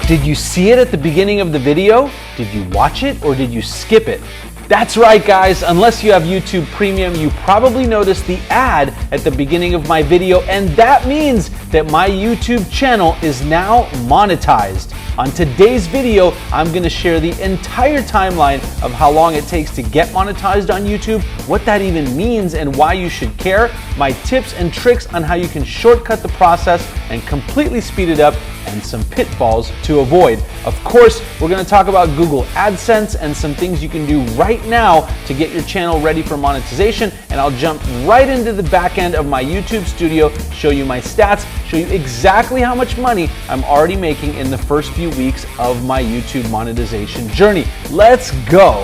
Did you see it at the beginning of the video? Did you watch it or did you skip it? That's right, guys. Unless you have YouTube Premium, you probably noticed the ad at the beginning of my video, and that means that my YouTube channel is now monetized. On today's video, I'm going to share the entire timeline of how long it takes to get monetized on YouTube, what that even means and why you should care, my tips and tricks on how you can shortcut the process and completely speed it up, and some pitfalls to avoid. Of course, we're going to talk about Google AdSense and some things you can do right now to get your channel ready for monetization, and I'll jump right into the back end of my YouTube studio, show you my stats, show you exactly how much money I'm already making in the first few weeks of my YouTube monetization journey. Let's go.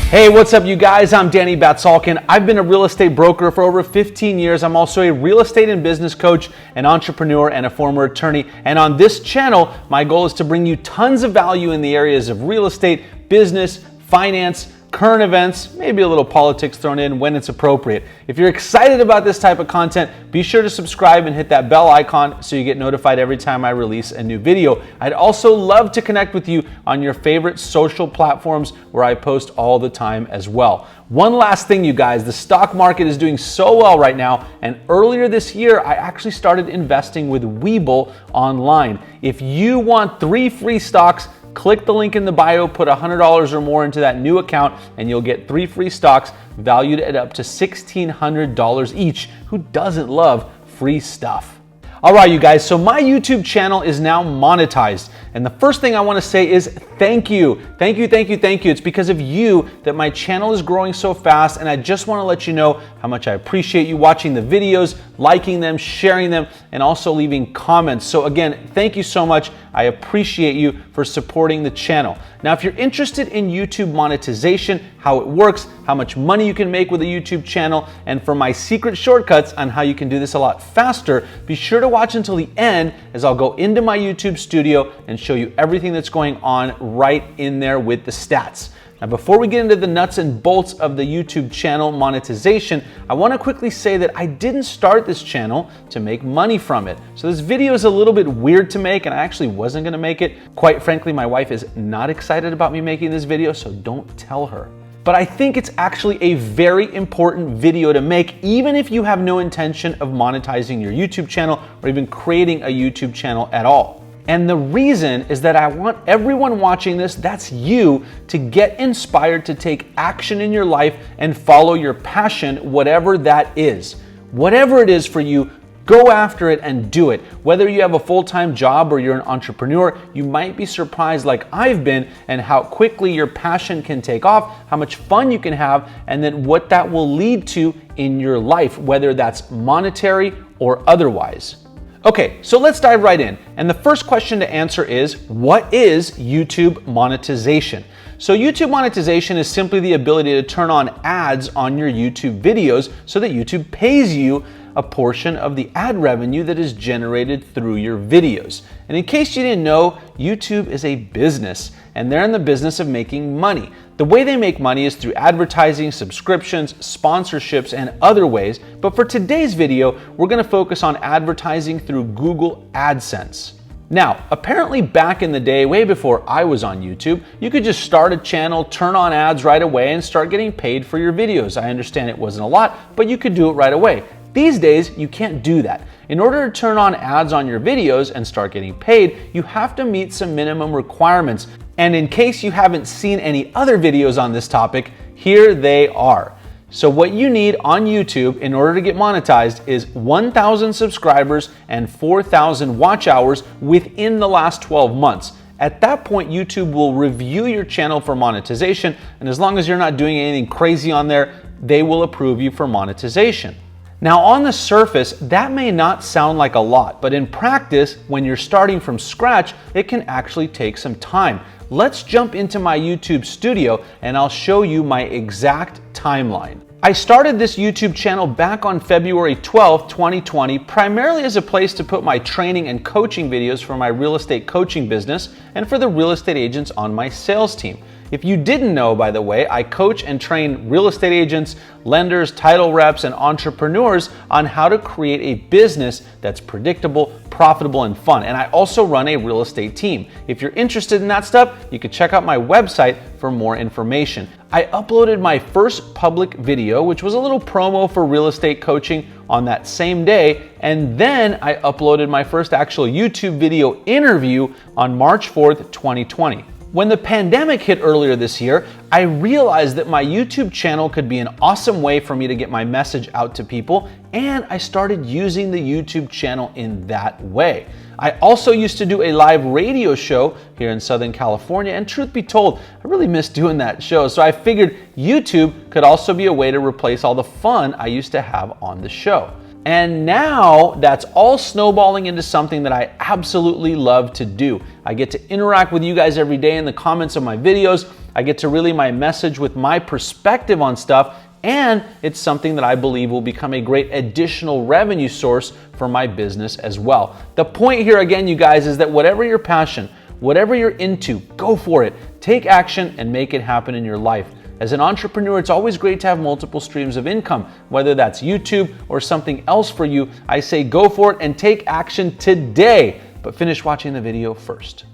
Hey, what's up, you guys? I'm Danny Batsalkin. I've been a real estate broker for over 15 years. I'm also a real estate and business coach, an entrepreneur, and a former attorney. And on this channel, my goal is to bring you tons of value in the areas of real estate, business, finance, current events, maybe a little politics thrown in when it's appropriate. If you're excited about this type of content, be sure to subscribe and hit that bell icon so you get notified every time I release a new video. I'd also love to connect with you on your favorite social platforms where I post all the time as well. One last thing, you guys, the stock market is doing so well right now, and earlier this year, I actually started investing with Webull online. If you want 3 free stocks, click the link in the bio, put $100 or more into that new account, and you'll get 3 free stocks valued at up to $1,600 each. Who doesn't love free stuff? All right, you guys, so my YouTube channel is now monetized. And the first thing I want to say is thank you. Thank you, thank you, thank you. It's because of you that my channel is growing so fast, and I just want to let you know how much I appreciate you watching the videos, liking them, sharing them, and also leaving comments. So again, thank you so much. I appreciate you for supporting the channel. Now, if you're interested in YouTube monetization, how it works, how much money you can make with a YouTube channel, and for my secret shortcuts on how you can do this a lot faster, be sure to watch until the end as I'll go into my YouTube studio and show you everything that's going on right in there with the stats. Now, before we get into the nuts and bolts of the YouTube channel monetization, I want to quickly say that I didn't start this channel to make money from it. So this video is a little bit weird to make, and I actually wasn't going to make it. Quite frankly, my wife is not excited about me making this video, so don't tell her. But I think it's actually a very important video to make, even if you have no intention of monetizing your YouTube channel or even creating a YouTube channel at all. And the reason is that I want everyone watching this, that's you, to get inspired to take action in your life and follow your passion, whatever that is. Whatever it is for you, go after it and do it. Whether you have a full-time job or you're an entrepreneur, you might be surprised like I've been and how quickly your passion can take off, how much fun you can have, and then what that will lead to in your life, whether that's monetary or otherwise. Okay, so let's dive right in. And the first question to answer is, what is YouTube monetization? So YouTube monetization is simply the ability to turn on ads on your YouTube videos so that YouTube pays you a portion of the ad revenue that is generated through your videos. And in case you didn't know, YouTube is a business, and they're in the business of making money. The way they make money is through advertising, subscriptions, sponsorships, and other ways. But for today's video, we're going to focus on advertising through Google AdSense. Now, apparently back in the day, way before I was on YouTube, you could just start a channel, turn on ads right away, and start getting paid for your videos. I understand it wasn't a lot, but you could do it right away. These days, you can't do that. In order to turn on ads on your videos and start getting paid, you have to meet some minimum requirements. And in case you haven't seen any other videos on this topic, here they are. So what you need on YouTube in order to get monetized is 1,000 subscribers and 4,000 watch hours within the last 12 months. At that point, YouTube will review your channel for monetization, and as long as you're not doing anything crazy on there, they will approve you for monetization. Now, on the surface, that may not sound like a lot, but in practice, when you're starting from scratch, it can actually take some time. Let's jump into my YouTube studio and I'll show you my exact timeline. I started this YouTube channel back on February 12th, 2020, primarily as a place to put my training and coaching videos for my real estate coaching business and for the real estate agents on my sales team. If you didn't know, by the way, I coach and train real estate agents, lenders, title reps, and entrepreneurs on how to create a business that's predictable, profitable, and fun. And I also run a real estate team. If you're interested in that stuff, you can check out my website for more information. I uploaded my first public video, which was a little promo for real estate coaching, on that same day, and then I uploaded my first actual YouTube video interview on March 4th, 2020. When the pandemic hit earlier this year, I realized that my YouTube channel could be an awesome way for me to get my message out to people, and I started using the YouTube channel in that way. I also used to do a live radio show here in Southern California, and truth be told, I really missed doing that show, so I figured YouTube could also be a way to replace all the fun I used to have on the show. And now that's all snowballing into something that I absolutely love to do. I get to interact with you guys every day in the comments of my videos. I get to relay my message with my perspective on stuff, and it's something that I believe will become a great additional revenue source for my business as well. The point here again, you guys, is that whatever your passion, whatever you're into, go for it. Take action and make it happen in your life. As an entrepreneur, it's always great to have multiple streams of income, whether that's YouTube or something else for you. I say go for it and take action today, but finish watching the video first.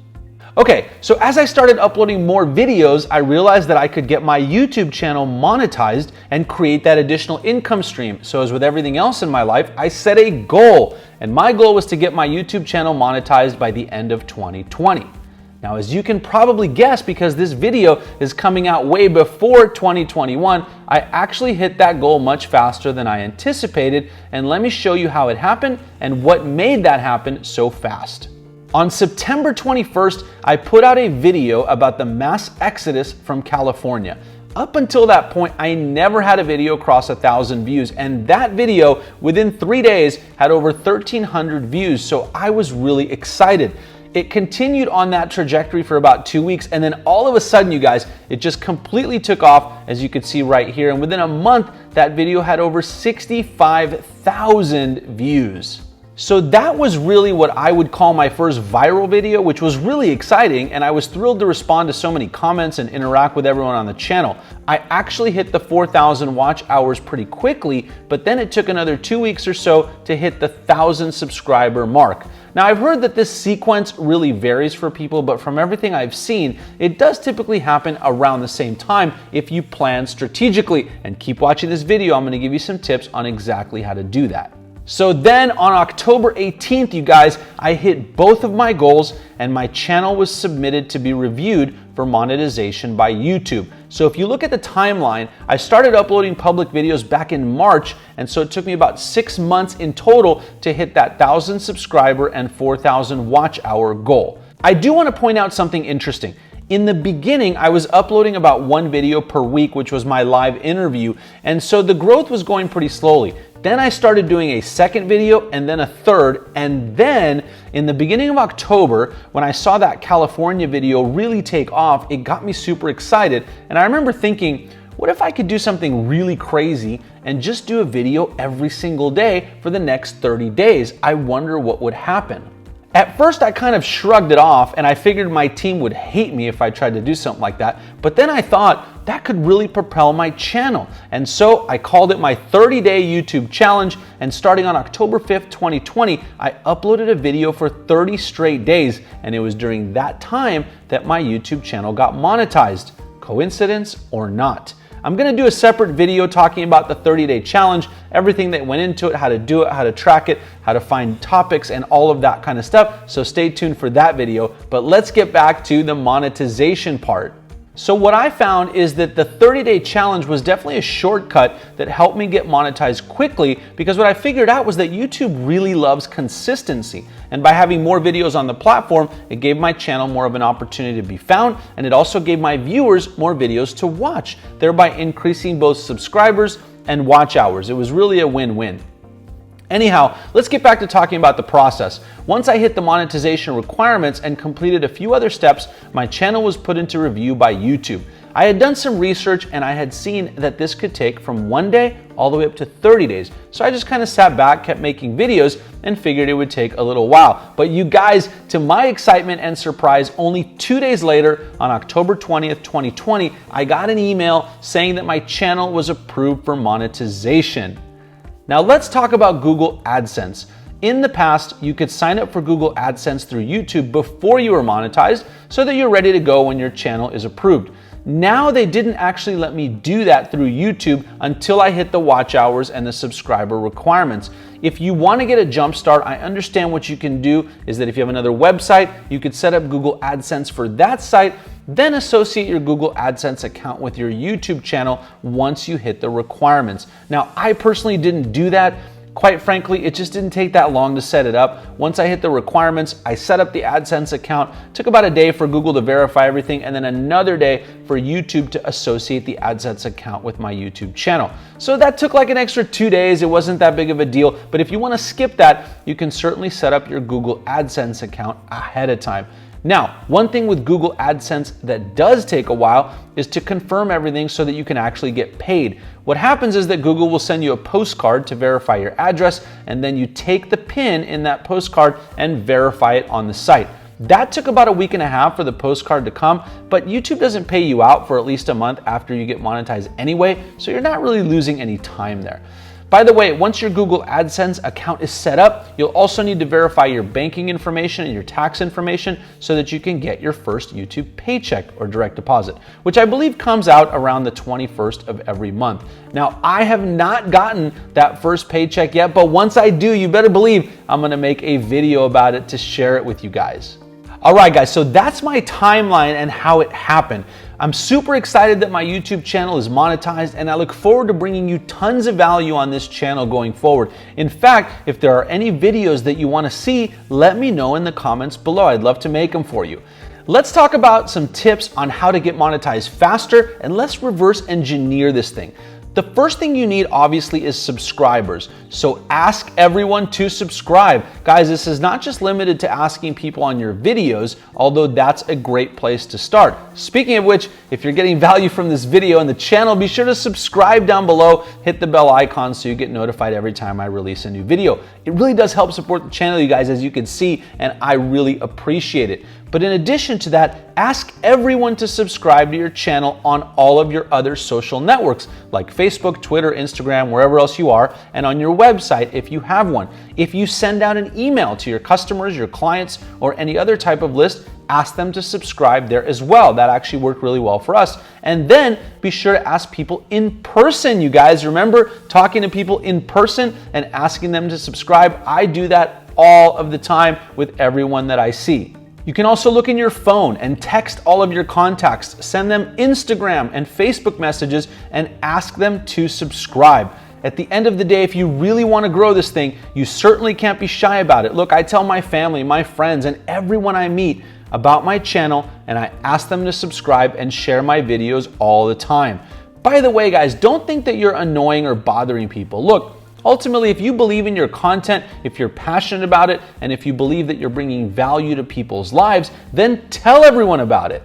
Okay, so as I started uploading more videos, I realized that I could get my YouTube channel monetized and create that additional income stream. So as with everything else in my life, I set a goal, and my goal was to get my YouTube channel monetized by the end of 2020. Now, as you can probably guess, because this video is coming out way before 2021, I actually hit that goal much faster than I anticipated, and let me show you how it happened and what made that happen so fast. On September 21st, I put out a video about the mass exodus from California. Up until that point, I never had a video cross 1,000 views, and that video, within 3 days, had over 1,300 views, so I was really excited. It continued on that trajectory for about 2 weeks, and then all of a sudden, you guys, it just completely took off, as you can see right here, and within a month, that video had over 65,000 views. So that was really what I would call my first viral video, which was really exciting, and I was thrilled to respond to so many comments and interact with everyone on the channel. I actually hit the 4,000 watch hours pretty quickly, but then it took another 2 weeks or so to hit the 1,000 subscriber mark. Now, I've heard that this sequence really varies for people, but from everything I've seen, it does typically happen around the same time if you plan strategically. And keep watching this video, I'm going to give you some tips on exactly how to do that. So then on October 18th, you guys, I hit both of my goals, and my channel was submitted to be reviewed for monetization by YouTube. So if you look at the timeline, I started uploading public videos back in March, and so it took me about 6 months in total to hit that 1,000 subscriber and 4,000 watch hour goal. I do want to point out something interesting. In the beginning, I was uploading about 1 video per week, which was my live interview, and so the growth was going pretty slowly. Then I started doing a second video, and then a third, and then in the beginning of October, when I saw that California video really take off, it got me super excited, and I remember thinking, what if I could do something really crazy and just do a video every single day for the next 30 days? I wonder what would happen. At first, I kind of shrugged it off, and I figured my team would hate me if I tried to do something like that. But then I thought that could really propel my channel. And so I called it my 30-day YouTube challenge. And starting on October 5th, 2020, I uploaded a video for 30 straight days. And it was during that time that my YouTube channel got monetized. Coincidence or not? I'm going to do a separate video talking about the 30-day challenge, everything that went into it, how to do it, how to track it, how to find topics, and all of that kind of stuff. So stay tuned for that video. But let's get back to the monetization part. So what I found is that the 30-day challenge was definitely a shortcut that helped me get monetized quickly, because what I figured out was that YouTube really loves consistency. And by having more videos on the platform, it gave my channel more of an opportunity to be found, and it also gave my viewers more videos to watch, thereby increasing both subscribers and watch hours. It was really a win-win. Anyhow, let's get back to talking about the process. Once I hit the monetization requirements and completed a few other steps, my channel was put into review by YouTube. I had done some research, and I had seen that this could take from 1 day all the way up to 30 days. So I just kind of sat back, kept making videos, and figured it would take a little while. But you guys, to my excitement and surprise, only 2 days later, on October 20th, 2020, I got an email saying that my channel was approved for monetization. Now let's talk about Google AdSense. In the past, you could sign up for Google AdSense through YouTube before you were monetized so that you're ready to go when your channel is approved. Now they didn't actually let me do that through YouTube until I hit the watch hours and the subscriber requirements. If you want to get a jump start, I understand what you can do is that if you have another website, you could set up Google AdSense for that site, then associate your Google AdSense account with your YouTube channel once you hit the requirements. Now, I personally didn't do that. Quite frankly, it just didn't take that long to set it up. Once I hit the requirements, I set up the AdSense account. It took about a day for Google to verify everything, and then another day for YouTube to associate the AdSense account with my YouTube channel. So that took like an extra 2 days. It wasn't that big of a deal, but if you want to skip that, you can certainly set up your Google AdSense account ahead of time. Now, one thing with Google AdSense that does take a while is to confirm everything so that you can actually get paid. What happens is that Google will send you a postcard to verify your address, and then you take the PIN in that postcard and verify it on the site. That took about a week and a half for the postcard to come, but YouTube doesn't pay you out for at least a month after you get monetized anyway, so you're not really losing any time there. By the way, once your Google AdSense account is set up, you'll also need to verify your banking information and your tax information so that you can get your first YouTube paycheck or direct deposit, which I believe comes out around the 21st of every month. Now, I have not gotten that first paycheck yet, but once I do, you better believe I'm gonna make a video about it to share it with you guys. All right, guys, so that's my timeline and how it happened. I'm super excited that my YouTube channel is monetized, and I look forward to bringing you tons of value on this channel going forward. In fact, if there are any videos that you want to see, let me know in the comments below. I'd love to make them for you. Let's talk about some tips on how to get monetized faster, and let's reverse engineer this thing. The first thing you need, obviously, is subscribers. So ask everyone to subscribe. Guys, this is not just limited to asking people on your videos, although that's a great place to start. Speaking of which, if you're getting value from this video and the channel, be sure to subscribe down below, hit the bell icon so you get notified every time I release a new video. It really does help support the channel, you guys, as you can see, and I really appreciate it. But in addition to that, ask everyone to subscribe to your channel on all of your other social networks like Facebook, Twitter, Instagram, wherever else you are, and on your website if you have one. If you send out an email to your customers, your clients, or any other type of list, ask them to subscribe there as well. That actually worked really well for us. And then be sure to ask people in person, you guys. Remember talking to people in person and asking them to subscribe? I do that all of the time with everyone that I see. You can also look in your phone and text all of your contacts, send them Instagram and Facebook messages, and ask them to subscribe. At the end of the day, if you really want to grow this thing, you certainly can't be shy about it. Look, I tell my family, my friends, and everyone I meet about my channel, and I ask them to subscribe and share my videos all the time. By the way, guys, don't think that you're annoying or bothering people. Look, ultimately, if you believe in your content, if you're passionate about it, and if you believe that you're bringing value to people's lives, then tell everyone about it.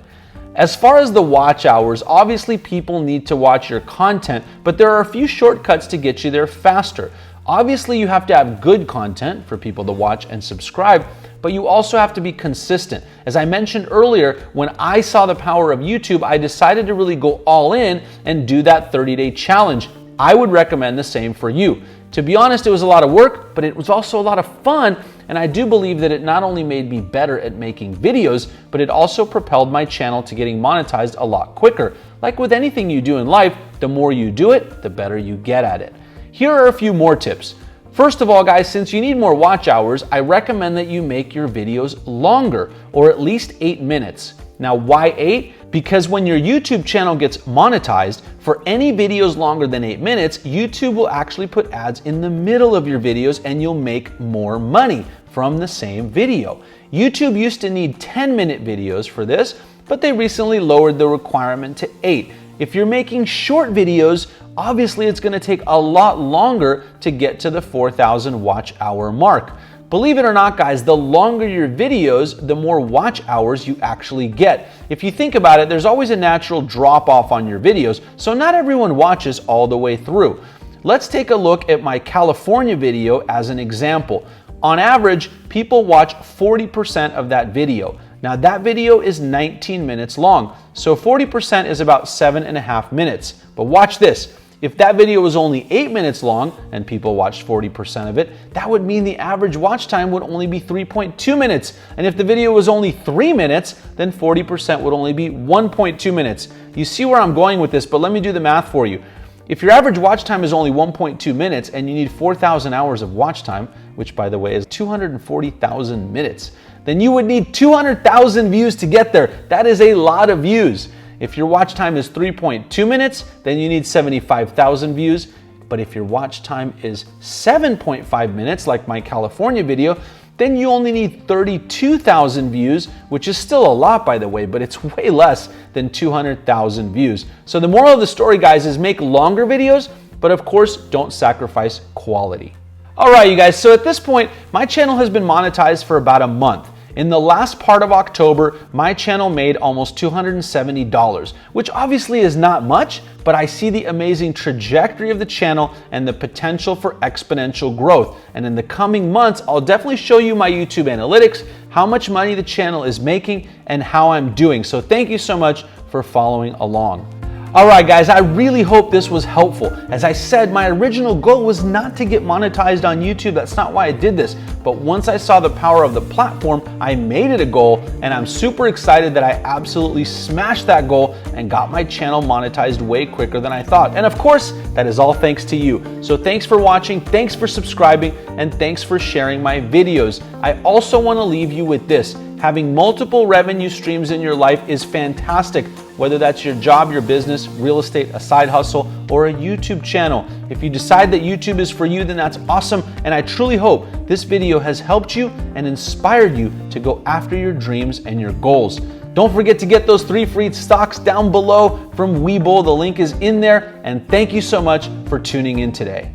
As far as the watch hours, obviously people need to watch your content, but there are a few shortcuts to get you there faster. Obviously, you have to have good content for people to watch and subscribe, but you also have to be consistent. As I mentioned earlier, when I saw the power of YouTube, I decided to really go all in and do that 30-day challenge. I would recommend the same for you. To be honest, it was a lot of work, but it was also a lot of fun, and I do believe that it not only made me better at making videos, but it also propelled my channel to getting monetized a lot quicker. Like with anything you do in life, the more you do it, the better you get at it. Here are a few more tips. First of all, guys, since you need more watch hours, I recommend that you make your videos longer, or at least 8 minutes. Now, why 8? Because when your YouTube channel gets monetized, for any videos longer than 8 minutes, YouTube will actually put ads in the middle of your videos and you'll make more money from the same video. YouTube used to need 10-minute videos for this, but they recently lowered the requirement to 8. If you're making short videos, obviously it's going to take a lot longer to get to the 4,000 watch hour mark. Believe it or not, guys, the longer your videos, the more watch hours you actually get. If you think about it, there's always a natural drop off on your videos, so not everyone watches all the way through. let's take a look at my California video as an example. On average, people watch 40% of that video. Now that video is 19 minutes long, so 40% is about 7.5 minutes. But watch this. If that video was only 8 minutes long and people watched 40% of it, that would mean the average watch time would only be 3.2 minutes. And if the video was only 3 minutes, then 40% would only be 1.2 minutes. You see where I'm going with this, but let me do the math for you. If your average watch time is only 1.2 minutes and you need 4,000 hours of watch time, which by the way is 240,000 minutes, then you would need 200,000 views to get there. That is a lot of views. If your watch time is 3.2 minutes, then you need 75,000 views. But if your watch time is 7.5 minutes, like my California video, then you only need 32,000 views, which is still a lot, by the way, but it's way less than 200,000 views. So the moral of the story, guys, is make longer videos, but of course, don't sacrifice quality. All right, you guys, so at this point, my channel has been monetized for about a month. In the last part of October, my channel made almost $270, which obviously is not much, but I see the amazing trajectory of the channel and the potential for exponential growth. And in the coming months, I'll definitely show you my YouTube analytics, how much money the channel is making, and how I'm doing. So thank you so much for following along. All right, guys, I really hope this was helpful. As I said, my original goal was not to get monetized on YouTube. That's not why I did this. But once I saw the power of the platform, I made it a goal, and I'm super excited that I absolutely smashed that goal and got my channel monetized way quicker than I thought. And of course, that is all thanks to you. So thanks for watching, thanks for subscribing, and thanks for sharing my videos. I also want to leave you with this. Having multiple revenue streams in your life is fantastic, whether that's your job, your business, real estate, a side hustle, or a YouTube channel. If you decide that YouTube is for you, then that's awesome, and I truly hope this video has helped you and inspired you to go after your dreams and your goals. Don't forget to get those 3 free stocks down below from Webull. The link is in there, and thank you so much for tuning in today.